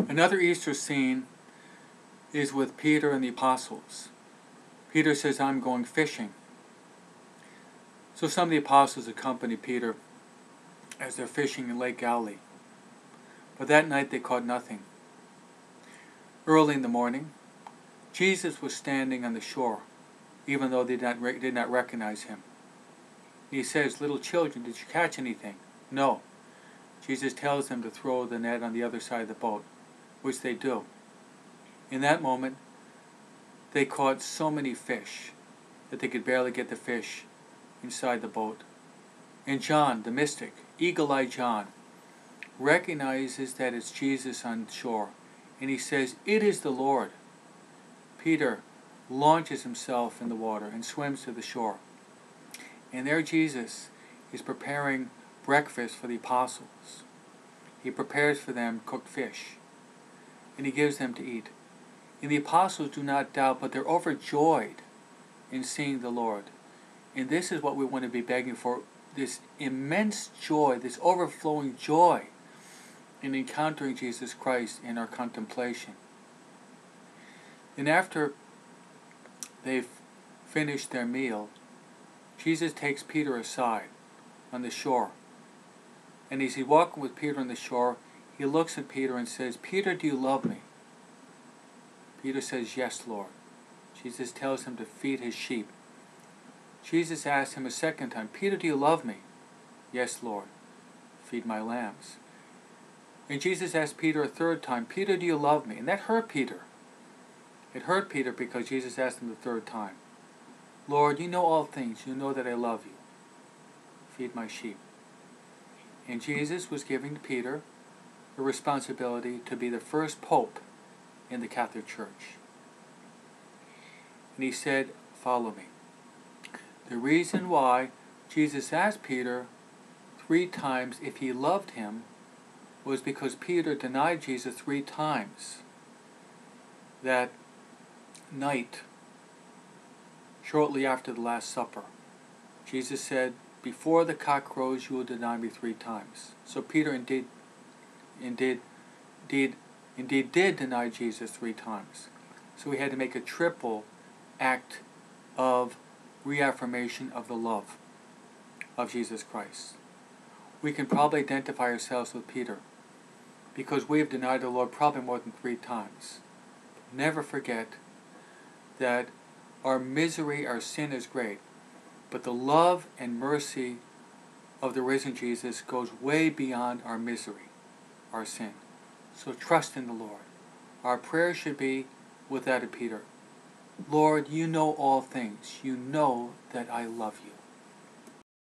Another Easter scene is with Peter and the apostles. Peter says, I'm going fishing. So some of the apostles accompany Peter as they're fishing in Lake Galilee. But that night they caught nothing. Early in the morning, Jesus was standing on the shore, even though they did not recognize him. He says, little children, did you catch anything? No. Jesus tells them to throw the net on the other side of the boat, which they do. In that moment, they caught so many fish that they could barely get the fish inside the boat. And John, the mystic, eagle-eyed John, recognizes that it's Jesus on shore, and he says, it is the Lord. Peter launches himself in the water and swims to the shore. And there Jesus is preparing breakfast for the apostles. He prepares for them cooked fish, and he gives them to eat. And the apostles do not doubt, but they're overjoyed in seeing the Lord. And this is what we want to be begging for, this immense joy, this overflowing joy in encountering Jesus Christ in our contemplation. And after they've finished their meal, Jesus takes Peter aside on the shore. And as he's walking with Peter on the shore, he looks at Peter and says, Peter, do you love me? Peter says, yes, Lord. Jesus tells him to feed his sheep. Jesus asks him a second time, Peter, do you love me? Yes, Lord. Feed my lambs. And Jesus asked Peter a third time, Peter, do you love me? And that hurt Peter. It hurt Peter because Jesus asked him the third time, Lord, you know all things. You know that I love you. Feed my sheep. And Jesus was giving to Peter the responsibility to be the first pope in the Catholic Church. And he said, follow me. The reason why Jesus asked Peter 3 times if he loved him was because Peter denied Jesus 3 times that night, shortly after the Last Supper. Jesus said, before the cock crows, you will deny me 3 times. So Peter indeed did deny Jesus 3 times. So he had to make a triple act of reaffirmation of the love of Jesus Christ. We can probably identify ourselves with Peter because we have denied the Lord probably more than 3 times. Never forget that our misery, our sin is great, but the love and mercy of the risen Jesus goes way beyond our misery, our sin. So trust in the Lord. Our prayer should be with that of Peter. Lord, you know all things. You know that I love you.